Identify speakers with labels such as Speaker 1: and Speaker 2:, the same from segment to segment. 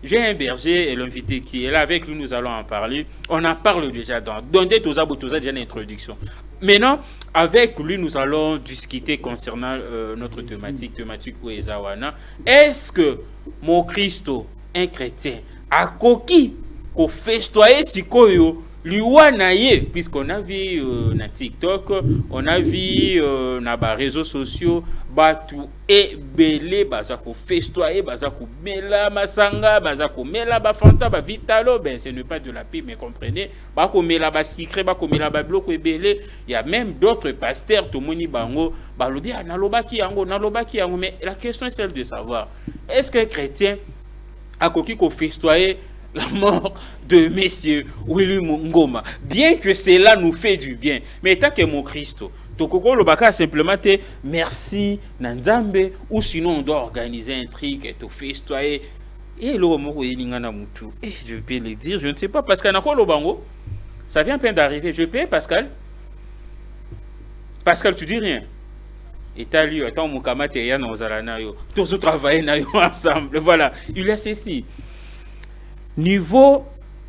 Speaker 1: J'ai un berger et l'invité qui est là avec lui, nous allons en parler. On en parle déjà dans des déjà une introduction. Maintenant, avec lui, nous allons discuter concernant notre thématique Ouezawana. Est-ce que mon Christo, un chrétien, a coquille qu'on festoyer sikoyo Liwanaye, puisqu'on a vu na TikTok, on a vu na ba réseaux sociaux, batu et belé bazako festoyer, bazako mela masanga, bazako mela ba fanta ba vitalo, ben ce n'est pas de la pub, mais comprenez, bako mela ba secret, bako mela ba bloco et belé, il y a même d'autres pasteurs to moni bango, balobi na lobaki yango, mais la question est celle de savoir, est-ce que chrétien a koki ko festoyer la mort de Monsieur Willy Ngoma, bien que cela nous fait du bien, mais tant que mon Christo, Tokoko Lobaka simplement te merci Nanzambe, ou sinon on doit organiser un truc et te festoyer. Et le mot Elingana Moutou, et je peux le dire, je ne sais pas, Pascal Nako Lobango, ça vient à peine d'arriver. Je peux, Pascal? Pascal, tu dis rien. Et t'as lu, attends, mon kamate et Yann Ozalanayo, tous travailler ensemble. Voilà, il y a ceci. Niveau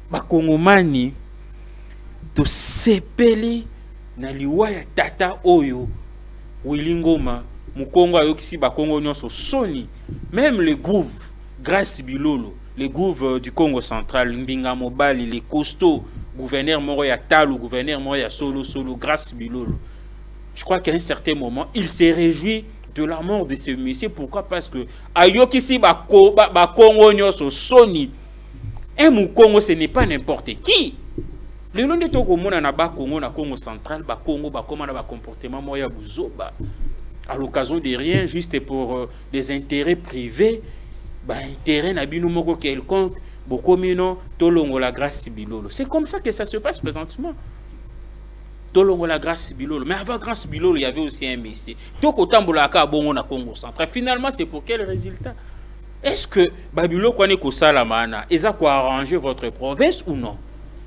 Speaker 1: bakongomani to sepeli na liwa ya tata oyo Willy Ngoma mukongo ayokisi bakongo nyonso soni, même le groove Grâce Bilolo, le groove du Congo central, Mbinga Mobali, les costauds, gouverneur Moroya Talo, gouverneur Moroya Solo Grâce Bilolo. Je crois qu'à un certain moment il s'est réjoui de la mort de ce monsieur. Pourquoi? Parce que ayokisi bakongo nyonso soni. Et mon Congo, ce n'est pas n'importe qui. Le nom de ton Congo, na Congo central, Congo, comment on a comportement moya buzoba. À l'occasion de rien, juste pour des intérêts privés, intérêt n'a bino moko quelconque, bokomino, tolongo la grâce bilolo. C'est comme ça que ça se passe présentement. Tolongo la grâce bilolo. Mais avant grâce bilolo, il y avait aussi un messie. Toko tambolaka bongo na Congo central. Finalement, c'est pour quel résultat? Est-ce que Babylone connaît que ça la mana? Est-ce qu'on arranger votre province ou non?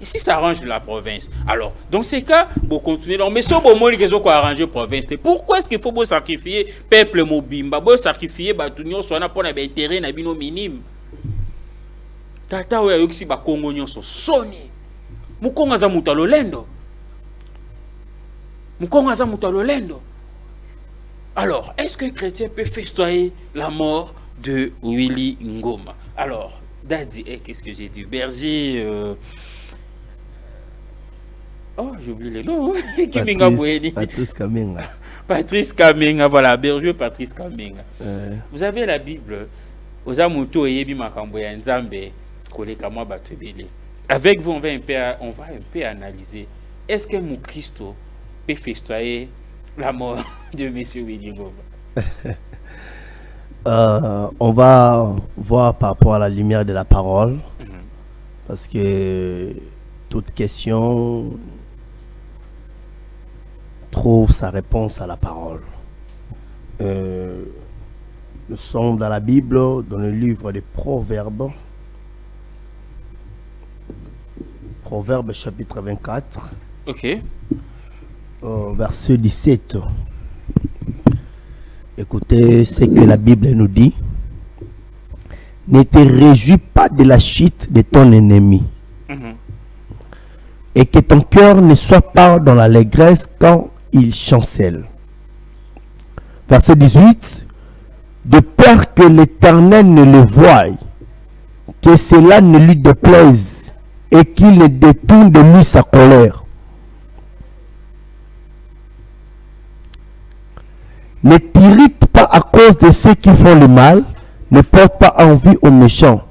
Speaker 1: Et si ça arrange la province, alors dans ces cas, vous continuez. Mais si vous voulez que vous arranger la province, pourquoi est-ce qu'il faut sacrifier le peuple mobimba, sacrifier les soit pour un terrain minime? Tata ou yoksi ba Congo nyonso soni. Mukonga za mutalolendo. Mukonga za mutalolendo. Alors, est-ce que le chrétien peut festoyer la mort de Willy Ngoma? Alors, Daddy, qu'est-ce que j'ai dit? Berger. Oh, j'ai oublié le nom.
Speaker 2: Patrice Kamenga.
Speaker 1: Patrice Kamenga, voilà, berger Patrice Kamenga. Vous avez la Bible. Ozamuto eyebi makambo ya Nzambe koleka mwa bato ebele. Avec vous, on va un peu analyser. Est-ce que mon Christo peut festoyer la mort de Monsieur Willy Ngoma?
Speaker 2: On va voir par rapport à la lumière de la parole, parce que toute question trouve sa réponse à la parole. Nous sommes dans la Bible, dans le livre des Proverbes. Proverbes chapitre 24.
Speaker 1: Ok.
Speaker 2: Verset 17. Écoutez ce que la Bible nous dit. Ne te réjouis pas de la chute de ton ennemi. Et que ton cœur ne soit pas dans l'allégresse quand il chancelle. Verset 18. De peur que l'Éternel ne le voie, que cela ne lui déplaise et qu'il ne détourne de lui sa colère. Ne t'irrite pas à cause de ceux qui font le mal, ne porte pas envie aux méchants,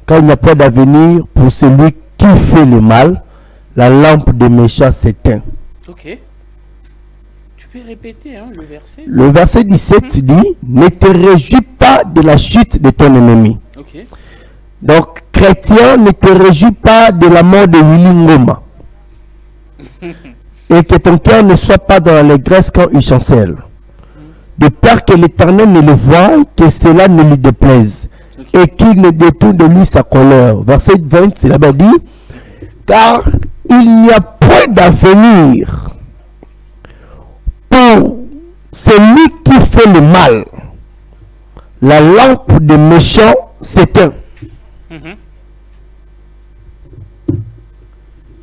Speaker 2: car il n'y a pas d'avenir pour celui qui fait le mal, la lampe des méchants s'éteint.
Speaker 1: Ok. Tu peux répéter le verset?
Speaker 2: Le verset 17 dit, ne te réjouis pas de la chute de ton ennemi.
Speaker 1: Ok.
Speaker 2: Donc, chrétien, ne te réjouis pas de la mort de Willy Ngoma. Et que ton cœur ne soit pas dans l'allégresse quand il chancelle. De peur que l'Éternel ne le voie, que cela ne lui déplaise, et qu'il ne détourne de lui sa colère. Verset 20, c'est là-bas dit, car il n'y a point d'avenir pour celui qui fait le mal. La lampe des méchants s'éteint.
Speaker 1: Mhm.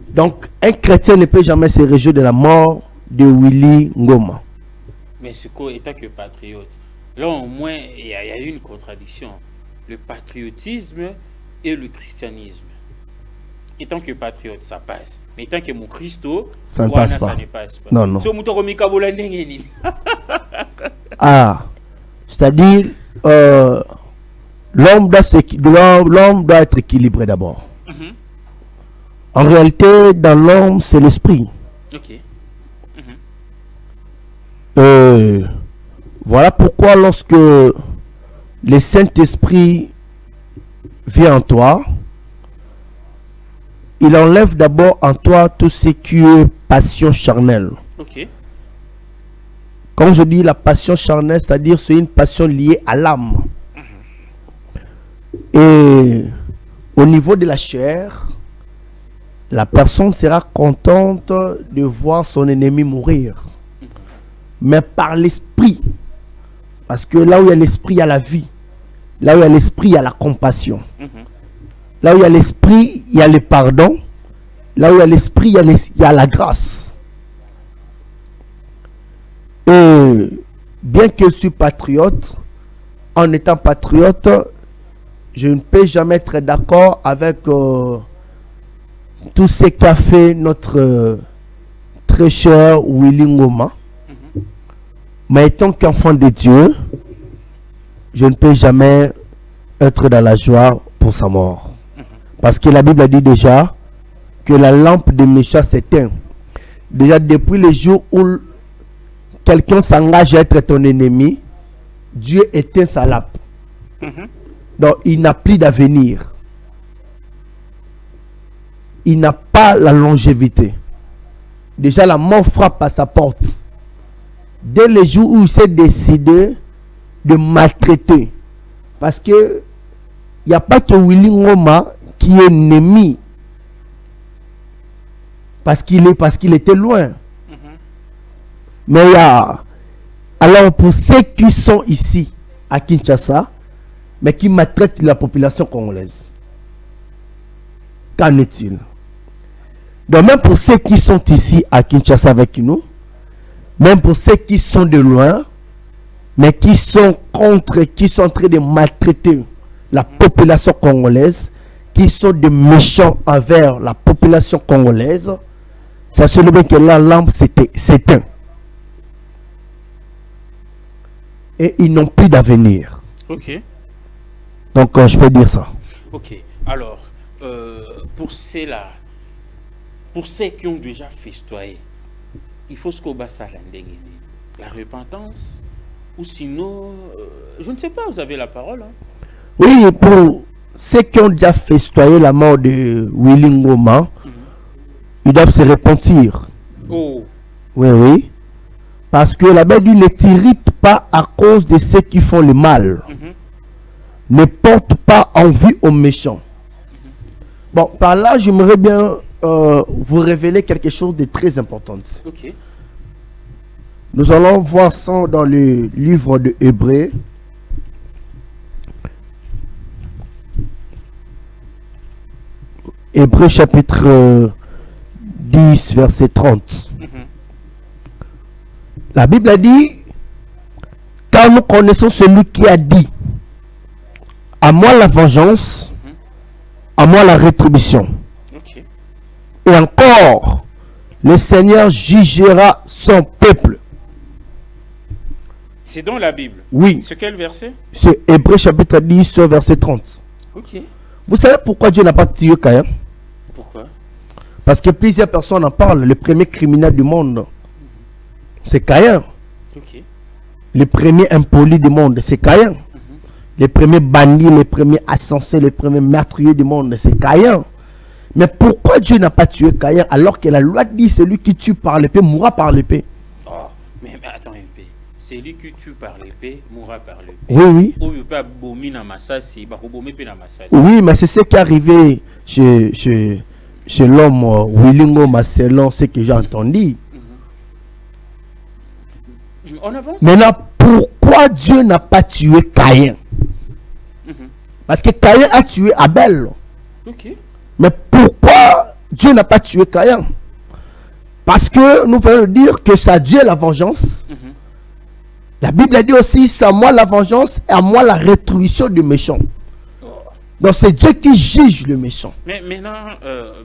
Speaker 2: Donc, un chrétien ne peut jamais se réjouir de la mort de Willy Ngoma.
Speaker 1: Mais ce qu'on étant que patriote, là au moins il y a une contradiction. Le patriotisme et le christianisme. Étant que patriote, ça passe. Mais étant que mon Christo,
Speaker 2: ça ne passe pas.
Speaker 1: Ça ne passe pas.
Speaker 2: Non, non. Ah, c'est-à-dire, l'homme doit être équilibré d'abord.
Speaker 1: Mhm.
Speaker 2: En réalité, dans l'homme, c'est l'esprit.
Speaker 1: Ok.
Speaker 2: Voilà pourquoi lorsque le Saint-Esprit vient en toi, il enlève d'abord en toi tout ce qui est passion charnelle.
Speaker 1: Ok.
Speaker 2: Quand je dis la passion charnelle, c'est-à-dire c'est une passion liée à l'âme. Et au niveau de la chair, la personne sera contente de voir son ennemi mourir. Mais par l'esprit, parce que là où il y a l'esprit, il y a la vie. Là où il y a l'esprit, il y a la compassion. Là où il y a l'esprit, il y a le pardon. Là où il y a l'esprit, il y a la grâce. Et bien que je suis patriote, en étant patriote, je ne peux jamais être d'accord avec tout ce qu'a fait notre très cher Willy Ngoma. Mais étant qu'enfant de Dieu, je ne peux jamais être dans la joie pour sa mort. Parce que la Bible a dit déjà que la lampe des méchants s'éteint. Déjà depuis le jour où quelqu'un s'engage à être ton ennemi, Dieu éteint sa lampe. Donc il n'a plus d'avenir. Il n'a pas la longévité. Déjà la mort frappe à sa porte. Dès le jour où il s'est décidé de maltraiter. Parce que il n'y a pas que Willy Ngoma qui est ennemi. Parce qu'il était loin. Mais il y a... Alors pour ceux qui sont ici à Kinshasa, mais qui maltraitent la population congolaise, qu'en est-il? Donc même pour ceux qui sont ici à Kinshasa avec nous, même pour ceux qui sont de loin, mais qui sont contre, qui sont en train de maltraiter la population congolaise, qui sont des méchants envers la population congolaise, sachez-le bien que la lampe s'éteint. Et ils n'ont plus d'avenir.
Speaker 1: Ok.
Speaker 2: Donc je peux dire ça.
Speaker 1: Ok. Alors, pour ceux-là, pour ceux qui ont déjà festoyé, il faut ce qu'on bat ça la repentance, ou sinon, je ne sais pas, vous avez la parole. Hein?
Speaker 2: Oui, pour ceux qui ont déjà festoyé la mort de Willy Ngoma, ils doivent se repentir.
Speaker 1: Oh.
Speaker 2: Oui, oui. Parce que la Bible dit ne t'irrite pas à cause de ceux qui font le mal. Ne porte pas envie aux méchants. Bon, par là, j'aimerais bien vous révéler quelque chose de très important.
Speaker 1: Ok.
Speaker 2: Nous allons voir ça dans le livre de Hébreux. Hébreux chapitre 10, verset 30. La Bible a dit, car nous connaissons celui qui a dit, à moi la vengeance, à moi la rétribution.
Speaker 1: Okay.
Speaker 2: Et encore, le Seigneur jugera son peuple.
Speaker 1: C'est dans la Bible.
Speaker 2: Oui.
Speaker 1: C'est quel verset?
Speaker 2: C'est Hébreux chapitre 10, verset 30.
Speaker 1: Ok.
Speaker 2: Vous savez pourquoi Dieu n'a pas tué Caïn?
Speaker 1: Pourquoi?
Speaker 2: Parce que plusieurs personnes en parlent. Le premier criminel du monde, c'est Caïn.
Speaker 1: Ok.
Speaker 2: Le premier impoli du monde, c'est Caïn. Les premiers bandits, les premiers assassins, les premiers meurtriers du monde, c'est Caïn. Mais pourquoi Dieu n'a pas tué Caïn alors que la loi dit celui qui tue par l'épée mourra par l'épée?
Speaker 1: Oh, mais attends un peu. Celui qui tue par l'épée mourra par l'épée.
Speaker 2: Oui, oui. Oui, mais c'est ce qui est arrivé chez l'homme Willy Ngoma, selon ce que j'ai entendu.
Speaker 1: On avance.
Speaker 2: Maintenant, pourquoi Dieu n'a pas tué Caïn? Parce que Caïn a tué Abel.
Speaker 1: Ok.
Speaker 2: Mais pourquoi Dieu n'a pas tué Caïn? Parce que nous venons de dire que c'est à Dieu la vengeance. La Bible a dit aussi, c'est à moi la vengeance et à moi la rétribution du méchant. Donc c'est Dieu qui juge le méchant.
Speaker 1: Mais maintenant,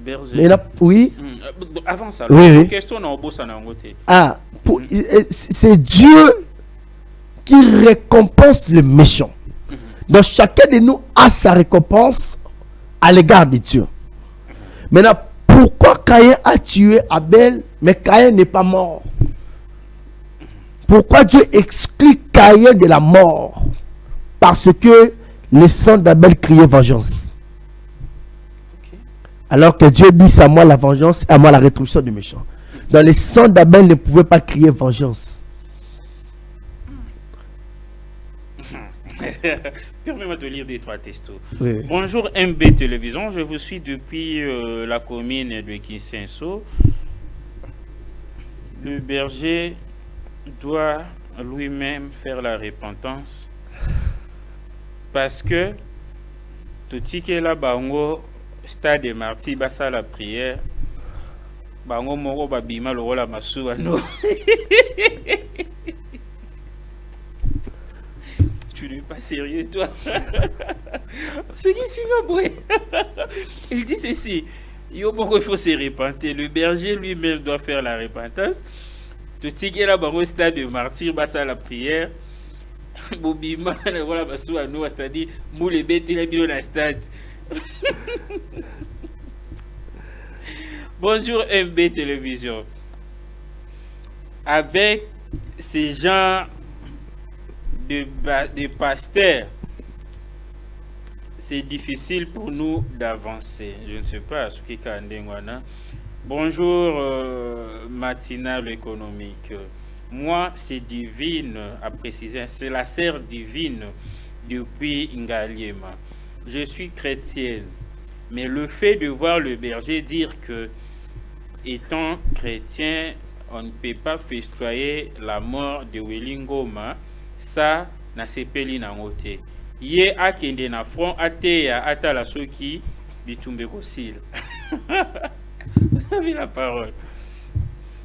Speaker 1: Berger.
Speaker 2: Mais là, oui.
Speaker 1: Avant ça,
Speaker 2: Oui.
Speaker 1: question dans le ça n'a
Speaker 2: Ah, c'est Dieu qui récompense le méchant. Donc chacun de nous a sa récompense à l'égard de Dieu. Maintenant, pourquoi Caïn a tué Abel, mais Caïn n'est pas mort? Pourquoi Dieu exclut Caïn de la mort? Parce que le sang d'Abel criait vengeance.
Speaker 1: Okay.
Speaker 2: Alors que Dieu dit, c'est à moi la vengeance et à moi la rétribution du méchant. Donc le sang d'Abel ne pouvait pas crier vengeance.
Speaker 1: Permets-moi de lire des trois textos.
Speaker 2: Oui.
Speaker 1: Bonjour MB Télévision, je vous suis depuis la commune de Kinsenso. Le berger doit lui-même faire la repentance parce que tout ce qui est là, bango stade de martyr, basa la prière, bango moro babima le rôle à masou ano. Tu n'es pas sérieux, toi. C'est qui signe. Il dit ceci. Il faut se repentir. Le berger lui-même doit faire la repentance. Tout ce qui est là, au stade de martyr, basa la prière. Bobima, voilà, c'est-à-dire, moule bête, il a mis dans stade. Bonjour MB Télévision. Avec ces gens de pasteurs, c'est difficile pour nous d'avancer. Je ne sais pas ce qui est. Bonjour matinale économique. Moi, c'est divine à préciser. C'est la sœur divine depuis Ngaliema. Je suis chrétienne, mais le fait de voir le berger dire que, étant chrétien, on ne peut pas festoyer la mort de Welingoma, ça n'a sepeli na ngote. Yé akende na front ateya atala soki bitumbe kosil. Vous avez la parole.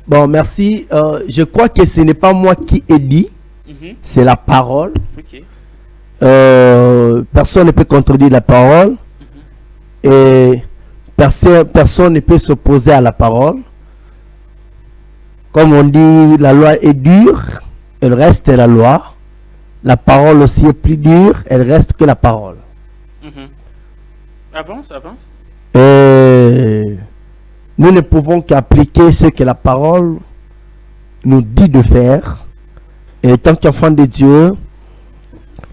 Speaker 2: Bon, merci. Je crois que ce n'est pas moi qui ai dit, c'est la parole.
Speaker 1: Okay.
Speaker 2: Personne ne peut contredire la parole. Et personne ne peut s'opposer à la parole. Comme on dit, la loi est dure, elle reste la loi. La parole aussi est plus dure, elle reste que la parole.
Speaker 1: Avance.
Speaker 2: Et nous ne pouvons qu'appliquer ce que la parole nous dit de faire. Et tant qu'enfant de Dieu,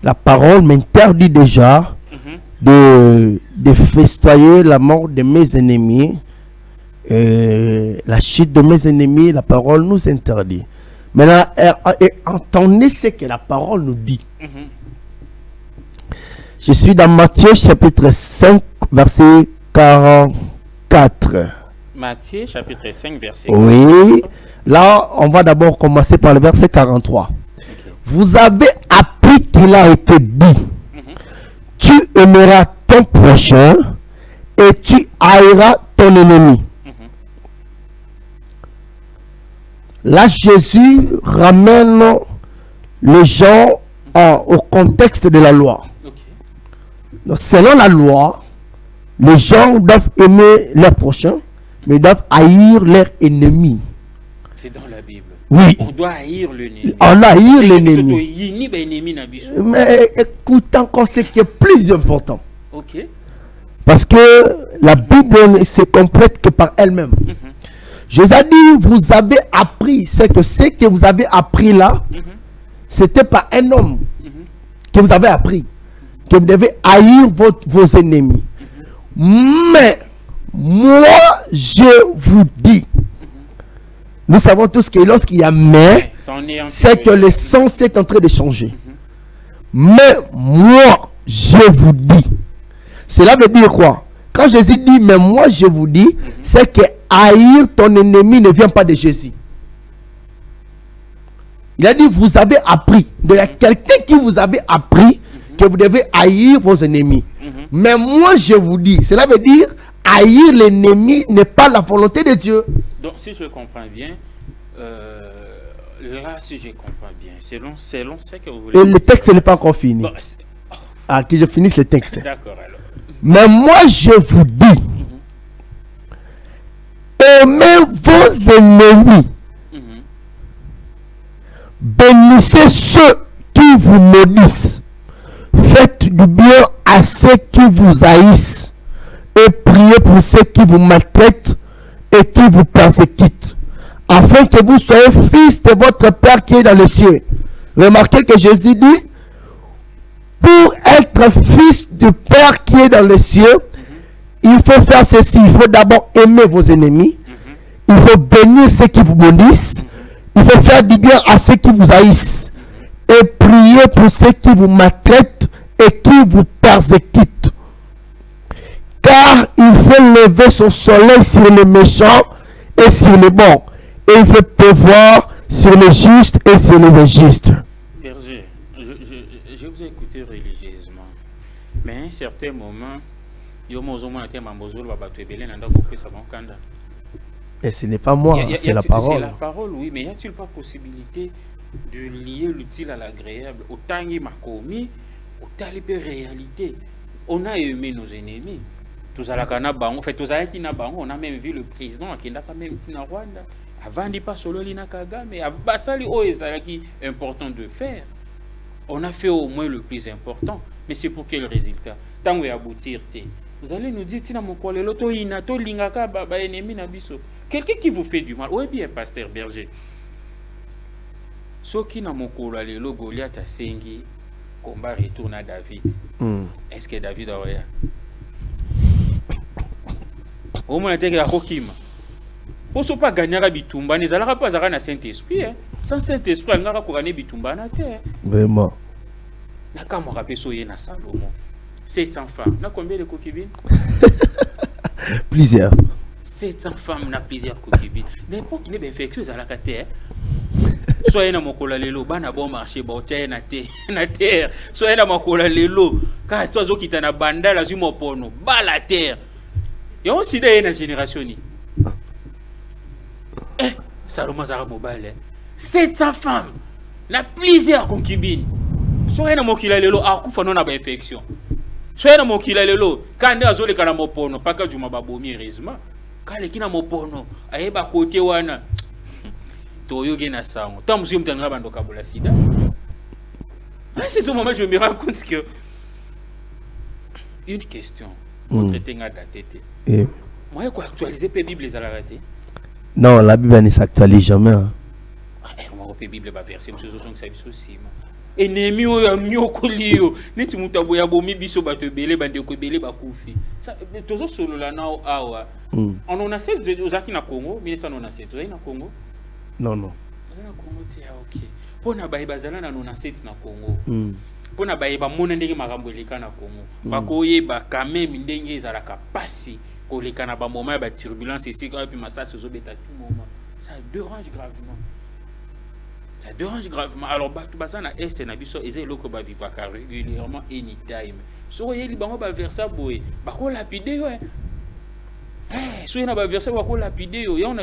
Speaker 2: la parole m'interdit déjà de festoyer la mort de mes ennemis. La chute de mes ennemis, la parole nous interdit. Maintenant, entendez ce que la parole nous dit. Je suis dans Matthieu chapitre 5, verset 44.
Speaker 1: Matthieu chapitre 5, verset 44.
Speaker 2: Oui. Là, on va d'abord commencer par le verset 43. Okay. Vous avez appris qu'il a été dit. Tu aimeras ton prochain et tu haïras ton ennemi. Là, Jésus ramène les gens au contexte de la loi. Okay. Donc, selon la loi, les gens doivent aimer leur prochain, mais ils doivent haïr leur ennemi.
Speaker 1: C'est dans la Bible.
Speaker 2: Oui.
Speaker 1: On doit haïr l'ennemi.
Speaker 2: On haïr l'ennemi. Mais écoute encore ce qui est plus important.
Speaker 1: Ok.
Speaker 2: Parce que la Bible ne se complète que par elle-même. Jésus a dit, vous avez appris, c'est que ce que vous avez appris là, c'était par un homme que vous avez appris, que vous devez haïr vos ennemis. Mais, moi, je vous dis, nous savons tous que lorsqu'il y a mais, c'est que le sens est en train de changer. Mais, moi, je vous dis, cela veut dire quoi? Quand Jésus dit, mais moi, je vous dis, c'est que haïr ton ennemi ne vient pas de Jésus. Il a dit, vous avez appris. Il y a quelqu'un qui vous avait appris que vous devez haïr vos ennemis. Mais moi, je vous dis, cela veut dire haïr l'ennemi n'est pas la volonté de Dieu.
Speaker 1: Donc, si je comprends bien, là, si je comprends bien, selon ce que vous voulez
Speaker 2: Et
Speaker 1: dire.
Speaker 2: le texte n'est pas encore fini.
Speaker 1: Bon,
Speaker 2: Que je finisse le texte.
Speaker 1: d'accord, alors.
Speaker 2: Mais moi, je vous dis, aimez vos ennemis. Bénissez ceux qui vous maudissent. Faites du bien à ceux qui vous haïssent. Et priez pour ceux qui vous maltraitent et qui vous persécutent. Afin que vous soyez fils de votre Père qui est dans les cieux. Remarquez que Jésus dit, pour être fils du Père qui est dans les cieux, il faut faire ceci. Il faut d'abord aimer vos ennemis. Il faut bénir ceux qui vous maudissent. Il faut faire du bien à ceux qui vous haïssent. Et prier pour ceux qui vous maltraitent et qui vous persécutent. Car il faut lever son soleil sur les méchants et sur les bons. Et il faut pleuvoir sur les justes et sur les injustes.
Speaker 1: Berger, je vous ai écouté religieusement. Mais à un certain moment,
Speaker 2: et ce n'est pas moi, c'est la parole.
Speaker 1: C'est la parole, oui, mais y a-t-il pas possibilité de lier l'utile à l'agréable? Autant il m'a commis, autant il peut réalité. On a aimé nos ennemis. Tous à la Canabang, en fait, tous à la Kinabang, on a même vu le président qui n'a pas même Tina Rwanda. Avant de pas solo Lina Kagame, mais à Basali, c'est important de faire. On a fait au moins le plus important, mais c'est pour quel résultat? Tant que aboutir, vous allez nous dire, Tina Mokole, l'auto inato, lingaka, baba, ennemi, nabiso. Quelqu'un qui vous fait du mal, oui bien, pasteur Berger. Ce qui n'a mon collègue, le Goliath a sengi, combat retourne à David. Est-ce que David a rien? Au moins, il y a un kokima. Pour ne pas gagner à Bitumba, il n'y a pas de Saint-Esprit. Sans Saint-Esprit, il n'y a pas de Bitumba.
Speaker 2: Vraiment.
Speaker 1: Il y a un peu de Salomon. 700 femmes. Il y a combien de concubines?
Speaker 2: Plusieurs.
Speaker 1: 700 femmes, il y a plusieurs concubines. N'importe quelle infectieuse à la terre. Soit na mokola lelo bana bon marché ba tia na terre soit na mokola lelo ka tozo kita na banda la zumo pono ba la terre yo aussi de na génération ni Salomon zara mobile 700 femmes na plusieurs concubines soit na mokila lelo akufa non na ba infection soit na mokila lelo kande azole kana mopono paka juma babomi heureusement kale kina mopono ayeba kote wana c'est tout moment je me rends compte que une question moi je actualiser la Bible les raté.
Speaker 2: Non, la Bible ne s'actualise jamais.
Speaker 1: La Bible va verser ennemi oyo nyokoliyo neti mutu aboya bomi biso bato belé bande ko belé bakufi ça tozo solo la na awa on a fait aux na Congo 1997 aux na Congo.
Speaker 2: Non, non.
Speaker 1: Ok. Pour na baïba zala na 97 na Congo. Pour na baïba mona ndenge makambo eleka na Congo. Bakoye ba quand même ndenge ezala kapasi ko leka na ba moment ba turbulence ici quand puis massage zo beta tout moment. Ça dérange gravement. Ça dérange gravement. Alors ba tout bazana est na biso ezé loko ba vivre régulièrement anytime. So yeli bango ba versa boy. Ba ko lapide ouais. Si on a versé on a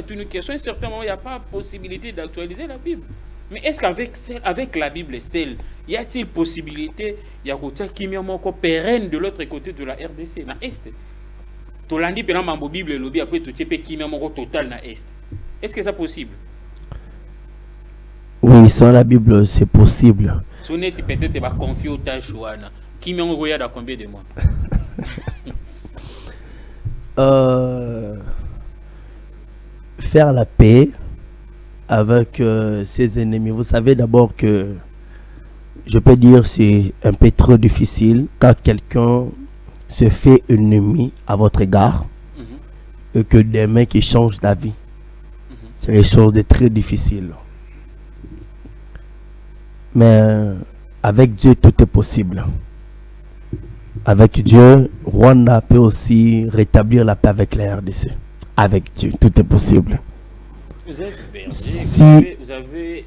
Speaker 1: une question. À un certain moment, il n'y a pas possibilité d'actualiser la Bible. Mais est-ce qu'avec la Bible seule, y a-t-il possibilité il y a côté qui est encore pérenne de l'autre côté de la RDC, na Est? Tu l'as dit pendant ma Bible, lobby après tu sais qui est encore total na Est. Est-ce que c'est possible?
Speaker 2: Oui, sans la Bible, c'est possible.
Speaker 1: Si on est peut-être pas confié au tâche qui est encore dans combien de mois?
Speaker 2: Faire la paix avec ses ennemis. Vous savez d'abord que je peux dire c'est un peu trop difficile quand quelqu'un se fait ennemi à votre égard et que des mains qui changent la vie. C'est quelque chose de très difficile. Mais avec Dieu, tout est possible. Avec Dieu, Rwanda peut aussi rétablir la paix avec la RDC. Avec Dieu, tout est possible.
Speaker 1: Vous êtes berger,
Speaker 2: si
Speaker 1: vous avez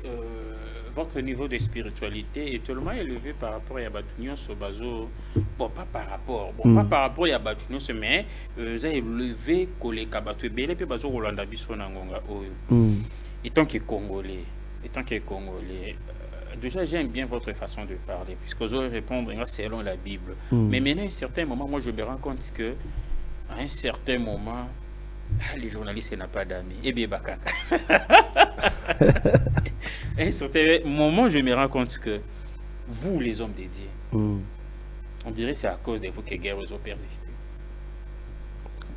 Speaker 1: votre niveau de spiritualité est tellement élevé par rapport à Yabatunion Sobazo. Bon, pas par rapport. Bon, pas par rapport à Yabatunion, mais vous avez élevé que Kabato Bele, puis Bazo Rolanda Bisso Nangonga Oyo. Étant que Congolais, déjà j'aime bien votre façon de parler, puisque vous allez répondre selon la Bible. Mais maintenant, à un certain moment, moi je me rends compte que, à un certain moment, les journalistes n'ont pas d'amis. Et bien, bakaka. À un certain moment, je me rends compte que vous, les hommes dédiés, on dirait que c'est à cause de vous que les guerres ont persisté.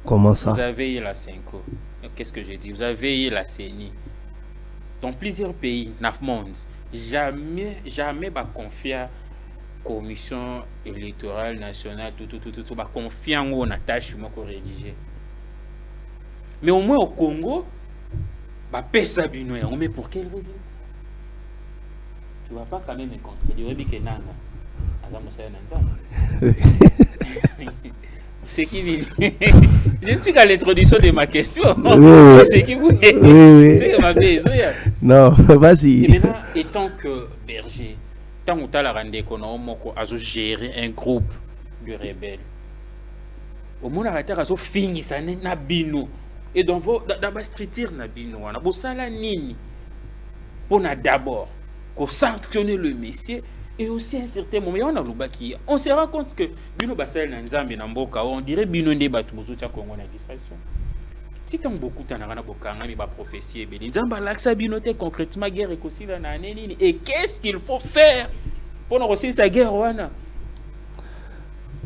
Speaker 2: Comment ça?
Speaker 1: Vous avez eu la Cinco. Qu'est-ce que j'ai dit? Vous avez eu la CENI. Dans plusieurs pays, jamais va confier à la commission électorale nationale, tout, va confier en une tâche rédigée. Mais au moins au Congo, bah pesa bino ya mais pour quelle raison? Tu vas pas quand même me contredire que nana azamu saya nanza. C'est qui dit? Je ne suis qu'à l'introduction de ma question.
Speaker 2: Oui.
Speaker 1: C'est qui vous?
Speaker 2: Oui.
Speaker 1: C'est ma besoin.
Speaker 2: Non, vas-y.
Speaker 1: Et maintenant, étant que berger, tant que tu as la rendez qu'on a géré un groupe de rebelles, au moins la terre a fini ça n'a bino. Et donc, dans la structure, on a nini pour d'abord sanctionner le messier et aussi à un certain moment, on se rend compte que Bino Basel Nanzambe Namboka, on dirait Bino Ndebatu Bozutia Congo na distraction. Si tu as beaucoup de prophétie, concrètement guerre et qu'est-ce qu'il faut faire pour réussir sa guerre?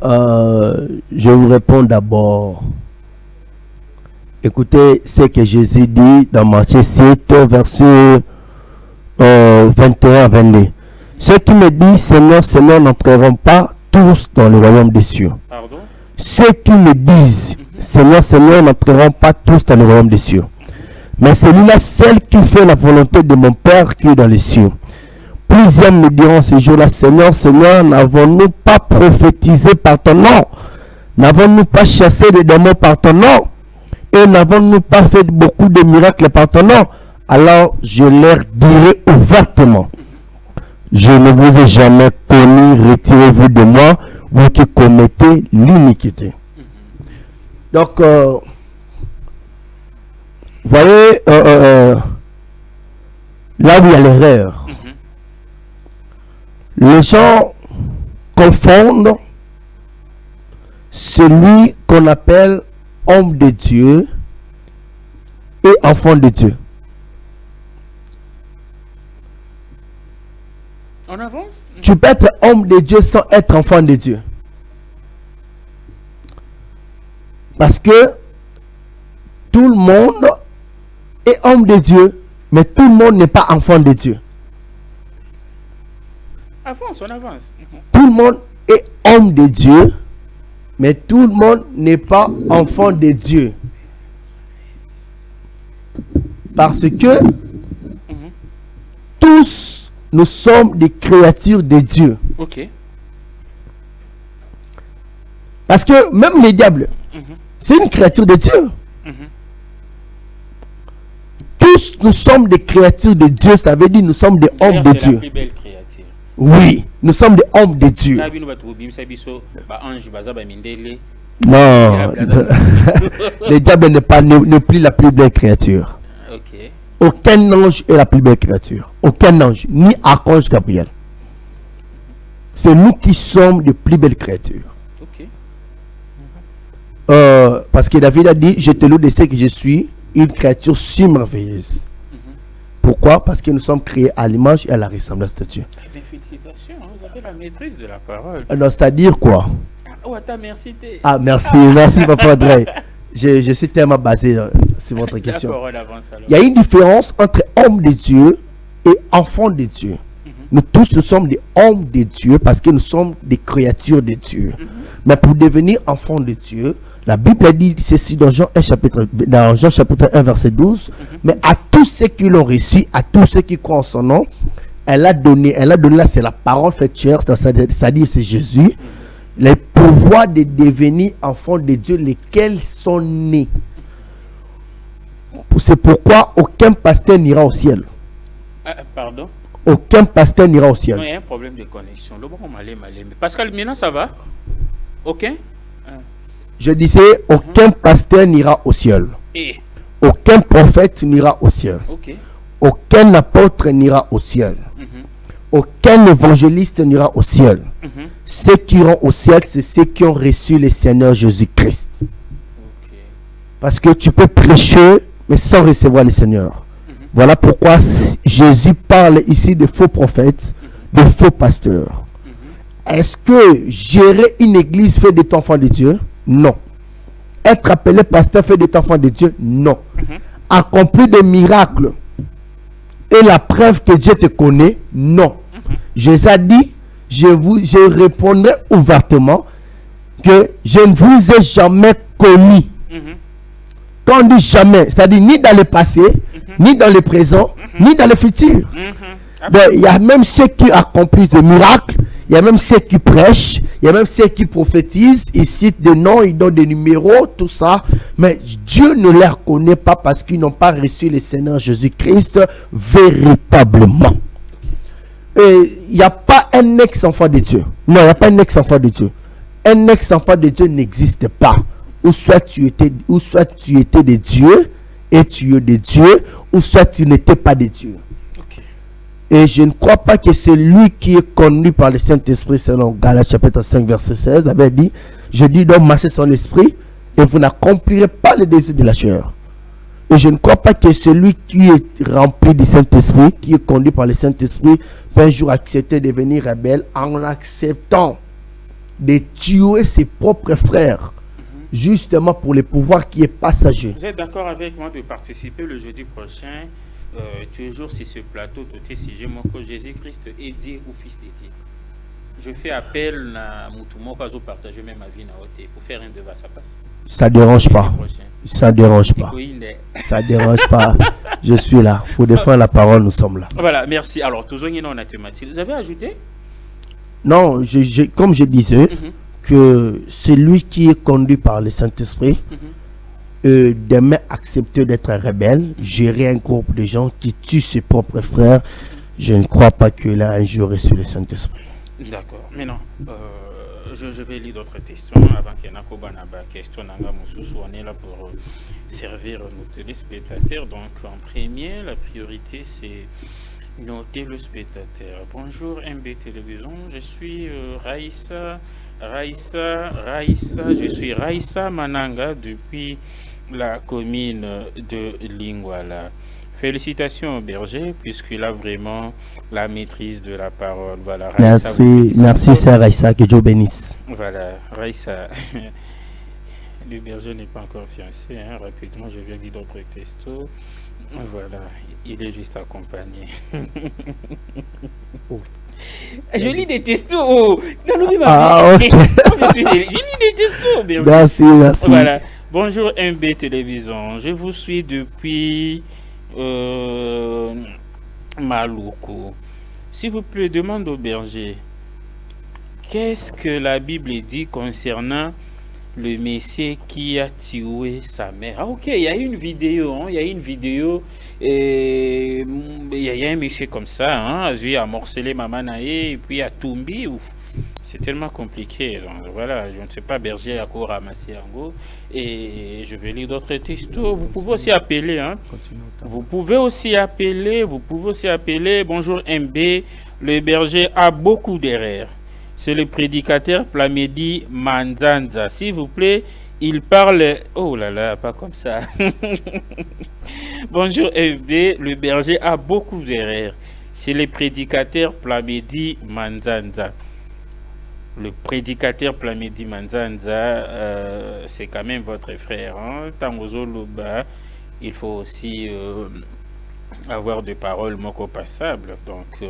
Speaker 2: Je vous réponds d'abord. Écoutez ce que Jésus dit dans Matthieu 7, verset 21 à 22. Ceux qui me disent Seigneur, Seigneur n'entreront pas tous dans le royaume des cieux.
Speaker 1: Pardon?
Speaker 2: Ceux qui me disent Seigneur, Seigneur n'entreront pas tous dans le royaume des cieux. Mais celui-là, celle qui fait la volonté de mon Père qui est dans les cieux. Plusieurs me diront ce jour-là, Seigneur, Seigneur, n'avons-nous pas prophétisé par ton nom? N'avons-nous pas chassé les démons par ton nom? Et n'avons-nous pas fait beaucoup de miracles par ton nom? Alors je leur dirai ouvertement, je ne vous ai jamais connu, retirez-vous de moi, vous qui commettez l'iniquité. Donc, voyez, là où il y a l'erreur, les gens confondent celui qu'on appelle homme de Dieu et enfant de Dieu.
Speaker 1: On avance?
Speaker 2: Tu peux être homme de Dieu sans être enfant de Dieu. Parce que tout le monde est homme de Dieu, mais tout le monde n'est pas enfant de Dieu.
Speaker 1: Avance, on avance.
Speaker 2: Tout le monde est homme de Dieu, mais tout le monde n'est pas enfant de Dieu. Parce que tous nous sommes des créatures de Dieu.
Speaker 1: Ok.
Speaker 2: Parce que même les diables, c'est une créature de Dieu. Tous nous sommes des créatures de Dieu, ça veut dire nous sommes des hommes de Dieu.
Speaker 1: La plus belle créature.
Speaker 2: Oui, nous sommes des hommes de Dieu. Non, le diable n'est plus la plus belle créature.
Speaker 1: Ok.
Speaker 2: Aucun ange est la plus belle créature. Aucun ange, ni archange Gabriel. C'est nous qui sommes les plus belles créatures.
Speaker 1: Ok.
Speaker 2: Parce que David a dit, je te loue de ce que je suis, une créature si merveilleuse. Pourquoi? Parce que nous sommes créés à l'image et à la ressemblance de Dieu.
Speaker 1: Félicitations, vous avez la maîtrise de la parole.
Speaker 2: Alors, c'est-à-dire quoi?
Speaker 1: Oh, merci.
Speaker 2: Ah, merci, merci, Papa André. Je suis tellement basé sur votre question. Il y a une différence entre homme de Dieu et enfant de Dieu. Nous tous, nous sommes des hommes de Dieu parce que nous sommes des créatures de Dieu. Mais pour devenir enfant de Dieu, la Bible a dit ceci dans Jean chapitre 1, verset 12. Mais à tous ceux qui l'ont reçu, à tous ceux qui croient en son nom, elle a donné là, c'est la parole faite chair, c'est-à-dire c'est Jésus, les pouvoirs de devenir enfants de Dieu, lesquels sont nés. C'est pourquoi aucun pasteur n'ira au ciel.
Speaker 1: Pardon?
Speaker 2: aucun pasteur n'ira au ciel.
Speaker 1: Non, il y a un problème de connexion. Pascal, maintenant ça va? Ok.
Speaker 2: Je disais, aucun pasteur n'ira au ciel.
Speaker 1: Et
Speaker 2: Aucun prophète n'ira au ciel.
Speaker 1: ok.
Speaker 2: Aucun apôtre n'ira au ciel. Aucun évangéliste n'ira au ciel. Ceux qui iront au ciel, c'est ceux qui ont reçu le Seigneur Jésus-Christ. Parce que tu peux prêcher, mais sans recevoir le Seigneur. Voilà pourquoi Jésus parle ici de faux prophètes, de faux pasteurs. Est-ce que gérer une église fait d'être enfant de Dieu? Non. Être appelé pasteur fait d'être enfant de Dieu? Non. Accomplir des miracles et la preuve que Dieu te connaît? Non. Jésus a dit, je répondrai ouvertement que je ne vous ai jamais connu. Quand on dit jamais, c'est-à-dire ni dans le passé, ni dans le présent, ni dans le futur. Il y a même ceux qui accomplissent des miracles, il y a même ceux qui prêchent, il y a même ceux qui prophétisent, ils citent des noms, ils donnent des numéros, tout ça. Mais Dieu ne les reconnaît pas parce qu'ils n'ont pas reçu le Seigneur Jésus-Christ véritablement. Et il n'y a pas un ex-enfant de Dieu. Non, il n'y a pas un ex-enfant de Dieu. Un ex-enfant de Dieu n'existe pas. Ou soit tu étais de Dieu et tu es de Dieu, ou soit tu n'étais pas de Dieu. Et je ne crois pas que celui qui est conduit par le Saint-Esprit, selon Galates chapitre 5, verset 16, avait dit, je dis donc marchez sur l'esprit et vous n'accomplirez pas les désirs de la chair. Et je ne crois pas que celui qui est rempli du Saint-Esprit, qui est conduit par le Saint-Esprit, peut un jour accepter de devenir rebelle en acceptant de tuer ses propres frères, justement pour le pouvoir qui est passager.
Speaker 1: Vous êtes d'accord avec moi de participer le jeudi prochain, toujours sur ce plateau, tout est sujet, mon que Jésus-Christ est Dieu ou Fils de Dieu. Je fais appel à Moutoumok à partager même ma vie pour faire un débat, ça passe. Ça
Speaker 2: dérange pas. Ça dérange pas. Ça dérange pas. Je suis là. Pour défendre la parole, nous sommes là.
Speaker 1: Voilà, merci. Alors, toujours en thématique. Vous avez ajouté?
Speaker 2: Non, comme je disais, que celui qui est conduit par le Saint-Esprit, demain accepter d'être rebelle, gérer un groupe de gens qui tuent ses propres frères, je ne crois pas qu'il a un jour reçu le Saint-Esprit.
Speaker 1: D'accord. Maintenant, je vais lire d'autres questions avant qu'il y ait une question. On est là pour servir nos téléspectateurs. Donc, en premier, la priorité, c'est nos téléspectateurs. Bonjour MB Télévision, je suis Raïssa, je suis Raïssa Mananga depuis la commune de Lingwala. Félicitations au berger, puisqu'il a vraiment la maîtrise de la parole. Voilà, Raïssa,
Speaker 2: merci Sœur Raïssa, que Dieu bénisse.
Speaker 1: Voilà, Raïssa. Le berger n'est pas encore fiancé, hein. Rapidement, je vais lire d'autres textos. Voilà, il est juste accompagné. Je lis des textos. Oh. Non,
Speaker 2: okay.
Speaker 1: Je lis des textos.
Speaker 2: Merci.
Speaker 1: Voilà. Bonjour MB Télévision. Je vous suis depuis Maluku. S'il vous plaît, demande au berger. Qu'est-ce que la Bible dit concernant le Messie qui a tué sa mère? Ah, ok, il y a une vidéo. Hein, il y a une vidéo. Il y a un monsieur comme ça. Hein, lui a morcelé Maman Naé et puis a tombé. C'est tellement compliqué. Donc, voilà, je ne sais pas, berger à quoi ramasser en gros. Et je vais lire d'autres textos. Vous pouvez aussi appeler. Hein. Vous pouvez aussi appeler. Bonjour MB. Le berger a beaucoup d'erreurs. C'est le prédicateur Plamedi Manzanza. S'il vous plaît, il parle... Oh là là, pas comme ça. Bonjour MB. Le berger a beaucoup d'erreurs. C'est le prédicateur Plamedi Manzanza. Le prédicateur Plamedi Manzanza, c'est quand même votre frère. Hein? Tangozo Loba, il faut aussi avoir des paroles moko passables. Donc,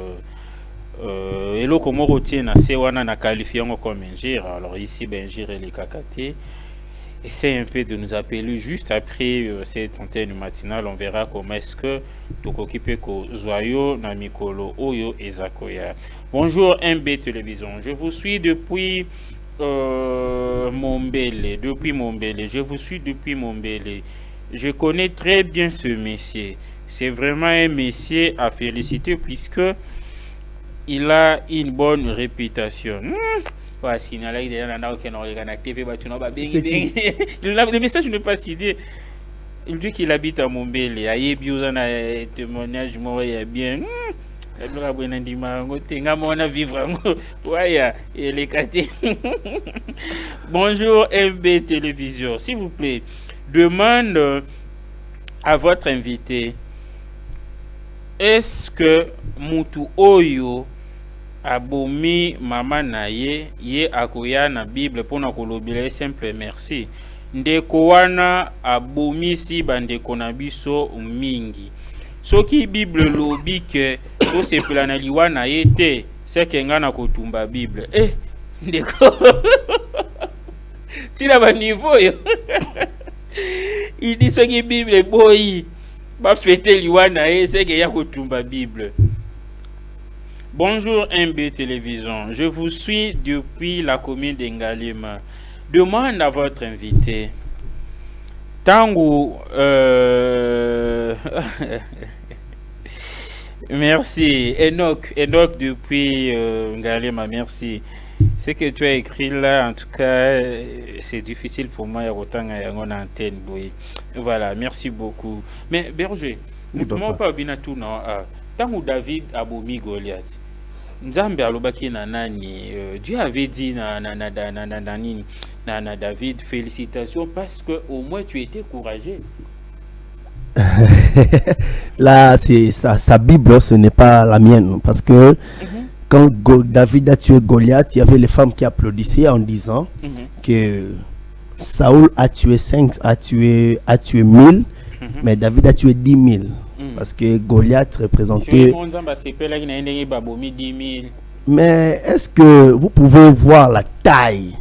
Speaker 1: et là, comme on retient, c'est on a qualifié comme Benjir. Alors ici, Benjir et les Kakate. Essaye un peu de nous appeler juste après cette antenne matinale. On verra comment est-ce que Tokokipe ko Zoyo Namikolo Oyo et Zakoya. Bonjour MB Télévision, je vous suis depuis Mombele. Je vous suis depuis Mombele. Je connais très bien ce monsieur. C'est vraiment un monsieur à féliciter puisque il a une bonne réputation. Le message n'est pas cité. Il dit qu'il habite à Montbéliard. Il y a un témoignage, il y a bien. Bonjour MB Télévision, s'il vous plaît, demande à votre invité, est-ce que Mutu Oyo abomi mama na ye akoya na Bible pour na kolobela simple merci. Ndeko wana abomi si bandeko na biso mingi. Soki Bible lobi ke to sepela na liwa na ye te, c'est que nga na kotumba Bible. Ndeko. Tila ba niveau yo. Il dit soki Bible boyi ba fêter liwa na ye, c'est que ya kotumba Bible. Bonjour MB Télévision, je vous suis depuis la commune d'Engalema. Demande à votre invité. Tango, merci. Enoch depuis Ngalema, merci. Ce que tu as écrit là, en tout cas, c'est difficile pour moi autant en antenne. Voilà, merci beaucoup. Mais Berger, nous ne pas bien tout non. Tango David abomi Goliath. Nzambe alobaki na nani, Dieu avait dit na David, félicitations parce que au moins tu étais courageux.
Speaker 2: Là, c'est sa Bible, ce n'est pas la mienne. Parce que quand David a tué Goliath, il y avait les femmes qui applaudissaient en disant que Saoul a tué 1000, mais David a tué 10 000. Parce que Goliath représentait... Mais est-ce que vous pouvez voir la taille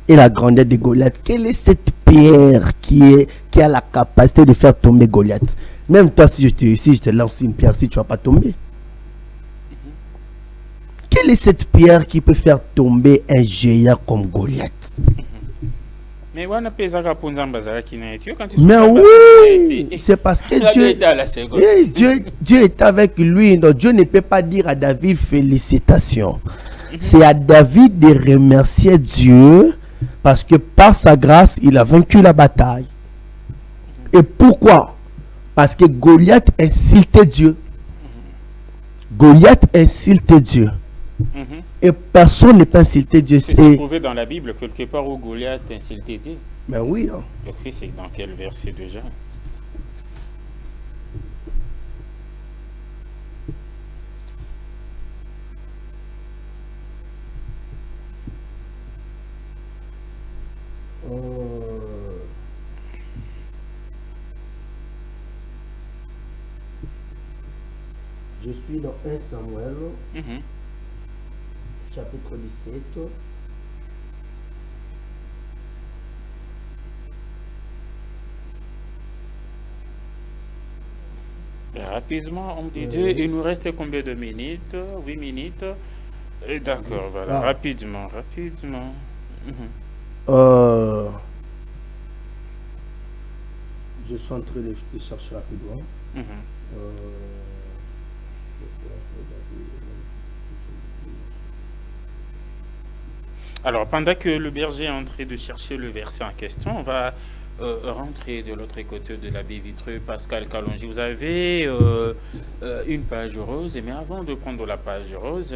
Speaker 2: et la grandeur de Goliath? Quelle est cette pierre qui a la capacité de faire tomber Goliath? Même toi, si je te lance une pierre, si tu ne vas pas tomber. Quelle est cette pierre qui peut faire tomber un géant comme Goliath?
Speaker 1: Mais oui,
Speaker 2: c'est parce que Dieu est avec lui. Donc Dieu ne peut pas dire à David félicitations. C'est à David de remercier Dieu parce que par sa grâce, il a vaincu la bataille. Et pourquoi? Parce que Goliath insultait Dieu. Goliath insultait Dieu. Et personne ne peut insulter Dieu.
Speaker 1: C'est trouvé dans la Bible quelque part où Goliath insultait Dieu.
Speaker 2: Ben oui. Hein.
Speaker 1: Le Christ, c'est dans quel verset déjà?
Speaker 2: Je suis dans 1 Samuel. Chapitre 17.
Speaker 1: Rapidement, on me dit Dieu, il nous reste combien de minutes? 8 minutes. D'accord, voilà. Rapidement.
Speaker 2: Je suis en train de chercher rapidement.
Speaker 1: Alors, pendant que le berger est en train de chercher le verset en question, on va rentrer de l'autre côté de la baie vitreux. Pascal Kalonji, vous avez une page rose, mais avant de prendre la page rose,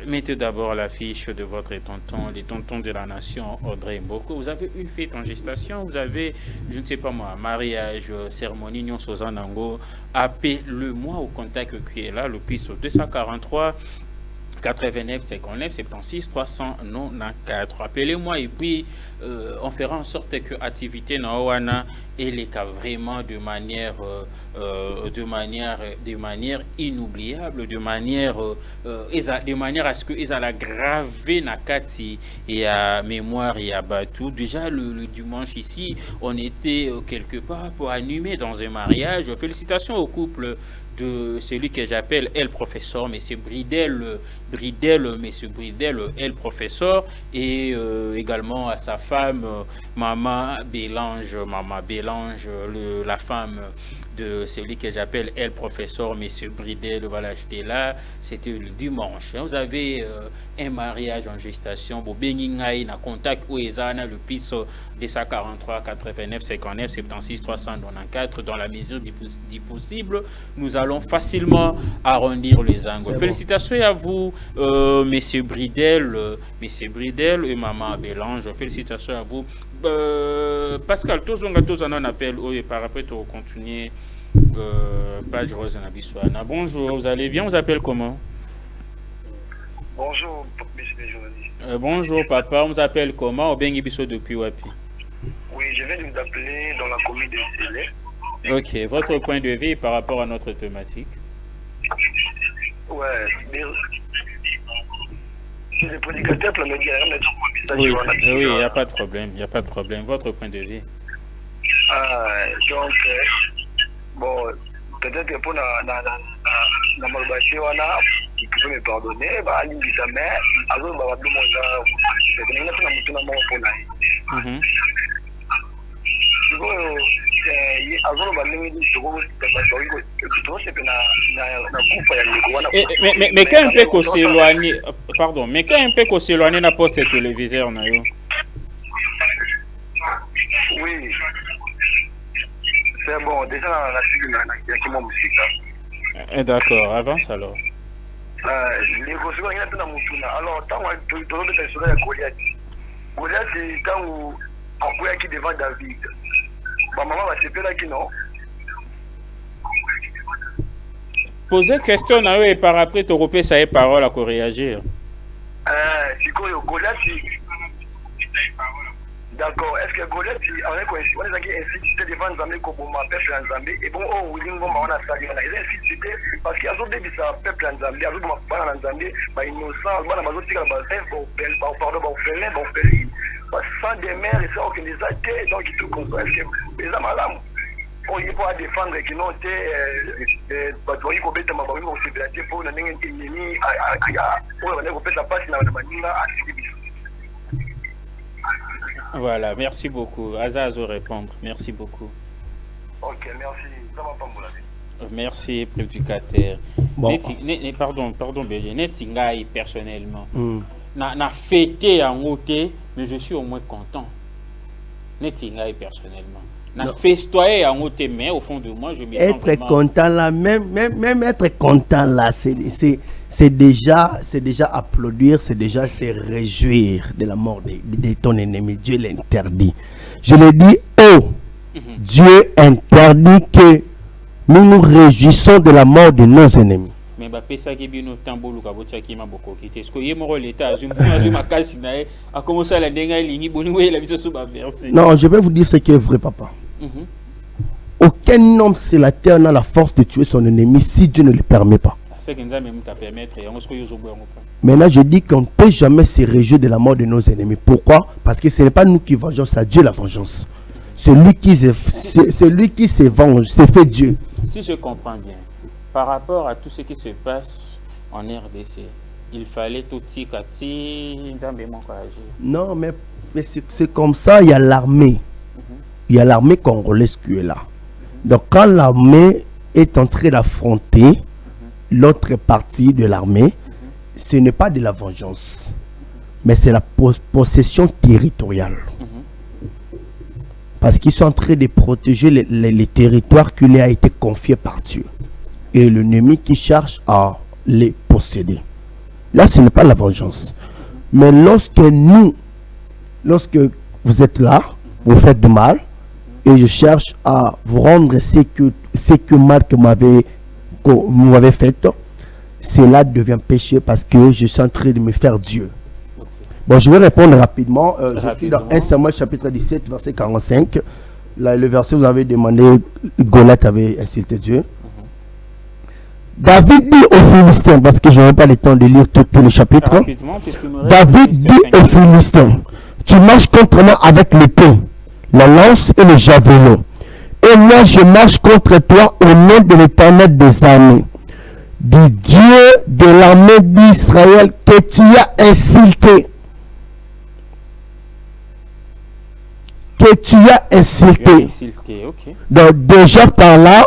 Speaker 1: mettez d'abord l'affiche de votre tonton, les tontons de la nation, Audrey Mboko. Vous avez une fête en gestation, vous avez, je ne sais pas moi, mariage, cérémonie, Nyon Sozanango. Appelez-le-moi au contact qui est là, le plus 243 89 59 76 394. Appelez-moi et puis on fera en sorte que l'activité Naoana et les cas vraiment de manière inoubliable, de manière à ce que ils allaient graver Nakati et à mémoire et à Batou. Déjà le dimanche ici, on était quelque part pour animer dans un mariage. Félicitations au couple de celui que j'appelle El Professeur, M. Bridel, M. Bridel, El Professeur, et également à sa femme Maman Bélange, la femme de celui que j'appelle elle professeur, monsieur Bridel, voilà, j'étais là, c'était le dimanche. Vous avez un mariage en gestation, vous avez un contact où ils ont le plus de 143 89 59 76 394 dans la mesure du possible. Nous allons facilement arrondir les angles. Félicitations à vous, monsieur Bridel et maman Bélange. Félicitations à vous. Pascal, tous on appelle par après pour continuer page Rose Nabiswana. Bonjour, vous allez bien? Vous appelez comment?
Speaker 3: Bonjour, monsieur le journaliste.
Speaker 1: Bonjour papa, on vous appelle comment? Obengi Bisso depuis Wapi?
Speaker 3: Oui, je viens de vous appeler dans la commune de Sélé.
Speaker 1: Ok, votre point de vue par rapport à notre thématique?
Speaker 3: Ouais, c'est le prédicateur pour me dire,
Speaker 1: oui, il n'y a pas de problème, votre point de vue.
Speaker 3: Donc, bon, peut-être que pour la malbation, il peut me pardonner, bah, il dit ça, mais alors, bah, tout le monde
Speaker 1: mais quand un peu qu'on s'éloigne, pardon, mais quand un peu qu'on s'éloigne d'un poste téléviseur,
Speaker 3: oui, c'est bon, déjà la figure, il y a qui m'a musique.
Speaker 1: D'accord, avance alors.
Speaker 3: Les conséquences, il y a tout dans mon tournant. Alors, tant que tu as des personnes à Goliath, Goliath, c'est quand on a qui devant David. Maman va se faire là qui non.
Speaker 1: Poser question à eux et par après tu repères ça et parole à réagir.
Speaker 3: C'est quoi Goliath? D'accord. Est-ce que Goliath, on est insisté devant Zambé comme on peuple en Zambé et bon oh oui on va on a ça il a insisté parce qu'il y a d'autres débits ça peuple en Zambé avec ma parole en Zambé bah innocent voilà ma autre bah pardon bah fait sans des mères et ça aucun des athées donc il tout comme ça. Est-ce que les amalam on y peut défendre qui n'ont été bah tu vois il faut mettre ma barrière aussi bien pour la n'engagé ni on va ne pas passer dans la manière à
Speaker 1: voilà, merci beaucoup. Azazo répondre. Merci beaucoup.
Speaker 3: Ok, merci. Ça va pas mon avis.
Speaker 1: Merci, prédicateur.
Speaker 2: Bon.
Speaker 1: Pardon, Bélier. Netingaï, personnellement. Na fêté en côté, mais je suis au moins content. Netingaï, personnellement. Na festoyé en côté, mais au fond de moi, je me sens
Speaker 2: être content là, même être content là, c'est déjà applaudir, c'est déjà se réjouir de la mort de ton ennemi. Dieu l'interdit. Je le dis, Dieu interdit que nous nous réjouissons de la mort de nos ennemis. Non, je vais vous dire ce qui est vrai, papa. Aucun homme sur la terre n'a la force de tuer son ennemi si Dieu ne le permet pas. Maintenant, je dis qu'on ne peut jamais se réjouir de la mort de nos ennemis. Pourquoi? Parce que ce n'est pas nous qui vengeons, c'est Dieu la vengeance. Celui qui se venge, c'est fait Dieu.
Speaker 1: Si je comprends bien, par rapport à tout ce qui se passe en RDC, il fallait tout
Speaker 2: non, mais c'est comme ça, il y a l'armée. Il y a l'armée congolaise qui est là. Donc quand l'armée est en train d'affronter l'autre partie de l'armée, ce n'est pas de la vengeance, mais c'est la possession territoriale. Parce qu'ils sont en train de protéger les territoires qui lui a été confiés par Dieu. Et l'ennemi qui cherche à les posséder. Là, ce n'est pas la vengeance. Mais lorsque vous êtes là, vous faites du mal, et je cherche à vous rendre ce que mal que vous m'avez fait, cela devient péché parce que je suis en train de me faire Dieu. Bon, je vais répondre rapidement. Je suis dans 1 Samuel chapitre 17, verset 45. Là, le verset vous avez demandé, Goliath avait insulté Dieu. David dit aux Philistins, parce que je n'ai pas le temps de lire tout le chapitre. David dit aux Philistins, tu marches contre moi avec l'épée, la lance et le javelot. Et moi je marche contre toi au nom de l'Éternel des armées, du Dieu de l'armée d'Israël que tu as insulté. que tu as insulté.
Speaker 1: Ok.
Speaker 2: Donc déjà par là,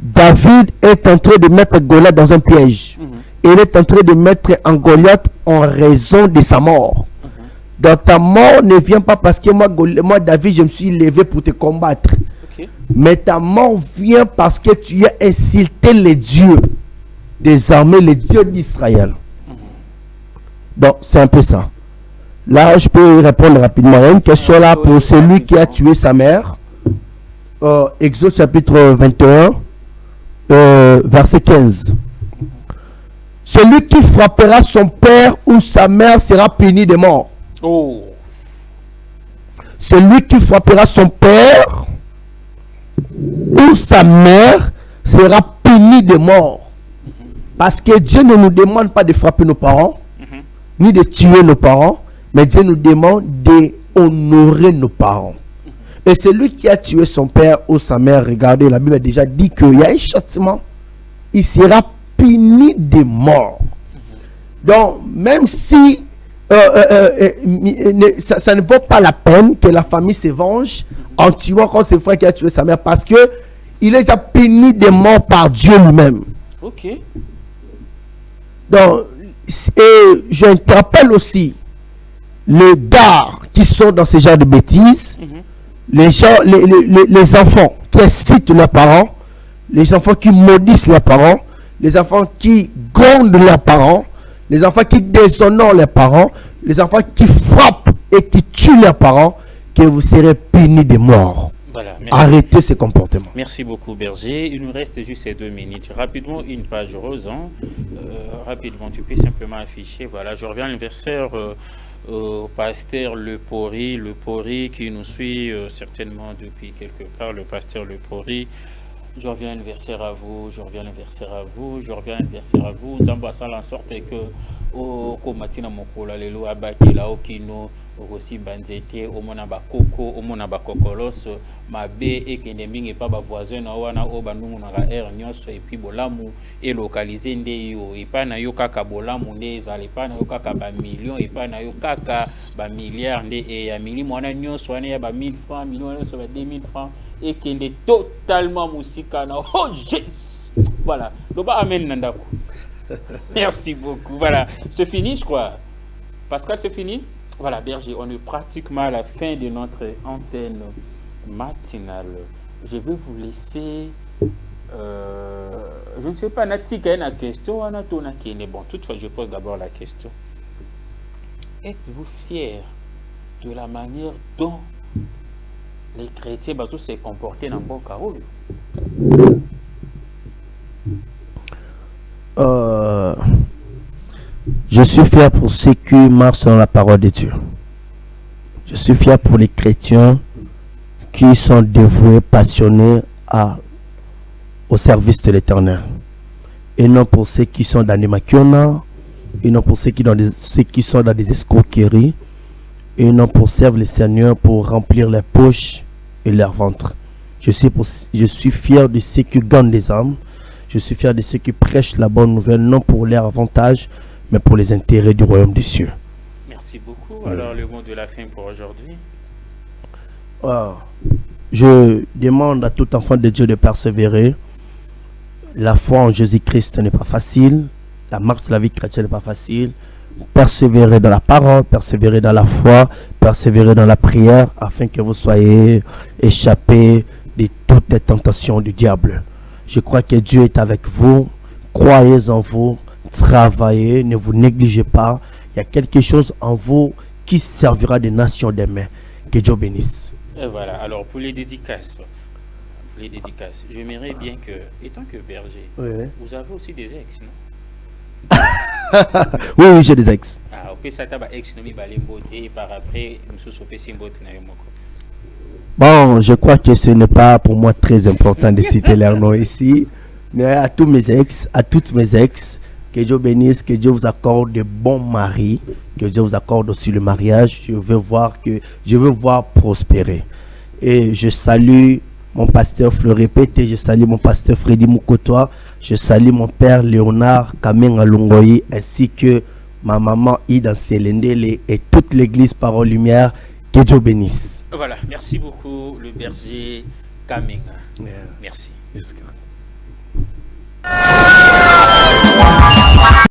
Speaker 2: David est en train de mettre Goliath dans un piège. Il est en train de mettre en Goliath en raison de sa mort. Donc ta mort ne vient pas parce que moi David, je me suis levé pour te combattre. Mais ta mort vient parce que tu as insulté les dieux des armées, les dieux d'Israël. Donc c'est un peu ça. Là, je peux répondre rapidement. Il y a une question là pour celui qui a tué sa mère. Exode chapitre 21, verset 15. Celui qui frappera son père ou sa mère sera puni de mort.
Speaker 1: Oh.
Speaker 2: Celui qui frappera son père ou sa mère sera puni de mort. Parce que Dieu ne nous demande pas de frapper nos parents, ni de tuer nos parents, mais Dieu nous demande d'honorer nos parents. Et celui qui a tué son père ou sa mère, regardez, la Bible a déjà dit qu'il y a un châtiment, il sera puni de mort. Donc, même si ça ne vaut pas la peine que la famille se venge en tuant quand c'est le frère qui a tué sa mère, parce que il est déjà puni de mort par Dieu lui-même.
Speaker 1: Ok.
Speaker 2: Donc, et je te rappelle aussi les gars qui sont dans ce genre de bêtises, les enfants qui incitent leurs parents, les enfants qui maudissent leurs parents, les enfants qui grondent leurs parents, les enfants qui déshonorent leurs parents, les enfants qui frappent et qui tuent leurs parents, que vous serez punis de mort.
Speaker 1: Voilà,
Speaker 2: arrêtez ces comportements.
Speaker 1: Merci beaucoup, Berger. Il nous reste juste ces 2 minutes. Rapidement, une page rose. Rapidement, tu peux simplement afficher. Voilà, je reviens à l'anniversaire au pasteur Le Pori qui nous suit certainement depuis quelque part. Le pasteur Le Pori. Je reviens à l'anniversaire à vous, je reviens à l'anniversaire à vous, je reviens à l'anniversaire à vous. Nous avons en sorte que au Komatina Mokola, Lelo Abakela, Okino, aussi Banzete, au Monaba Koko, au Monaba Kokolos, Mabe, et Kendeming et pas voisin, Owana, Obanung, Air, Nyos, et puis Bolamu, et localisé Ndeyo, et pas na Yokaka Bolamu, Neza, et pas na Yokaka millions, et pas na Yokaka milliards, et à Mili, Mona Nyos, Wane, 1000 francs, millions, 2000 francs. Et qu'il est totalement moussicana. Oh, yes! Voilà. Loba amen Nandaku. Merci beaucoup. Voilà. C'est fini, je crois. Pascal, c'est fini? Voilà, Berger, on est pratiquement à la fin de notre antenne matinale. Je vais vous laisser. Je ne sais pas, Natika, une question. Bon, toutefois, je pose d'abord la question. Êtes-vous fier de la manière dont les chrétiens tous se comporter dans bon carreau?
Speaker 2: Je suis fier pour ceux qui marchent dans la parole de Dieu. Je suis fier pour les chrétiens qui sont dévoués, passionnés au service de l'Éternel. Et non pour ceux qui sont dans des maquiona, et non pour ceux qui sont dans des escroqueries, et non pour servir le Seigneur pour remplir les poches et leur ventre. Je suis fier de ceux qui gagnent des âmes. Je suis fier de ceux qui prêchent la bonne nouvelle, non pour leur avantage, mais pour les intérêts du royaume des cieux.
Speaker 1: Merci beaucoup. Alors, le mot de la fin pour aujourd'hui.
Speaker 2: Je demande à tout enfant de Dieu de persévérer. La foi en Jésus-Christ n'est pas facile. La marche de la vie chrétienne n'est pas facile. Persévérer dans la parole, persévérer dans la foi, persévérer dans la prière, afin que vous soyez échappés de toutes les tentations du diable. Je crois que Dieu est avec vous. Croyez en vous, travaillez, ne vous négligez pas. Il y a quelque chose en vous qui servira des nations demain. Que Dieu bénisse.
Speaker 1: Et voilà, alors pour les dédicaces, j'aimerais bien que, étant que berger, vous avez aussi des ex, non?
Speaker 2: Oui, j'ai des ex.
Speaker 1: Ah, ok, ça t'a ex nomi balimbote et par après, nous sommes simbote na yomoko.
Speaker 2: Bon, je crois que ce n'est pas pour moi très important de citer leur nom ici, mais à tous mes ex, à toutes mes ex, que Dieu bénisse, que Dieu vous accorde de bons maris, que Dieu vous accorde aussi le mariage. Je veux voir prospérer. Et je salue mon pasteur Fleury Pété, je salue mon pasteur Freddy Moukotoa, je salue mon père Léonard Kamen Alongoyi, ainsi que ma maman Ida Selendele et toute l'église Parole Lumière. Que Dieu bénisse.
Speaker 1: Voilà, merci beaucoup le berger Kamenga.
Speaker 2: Yeah.
Speaker 1: Merci.
Speaker 2: Yes, God.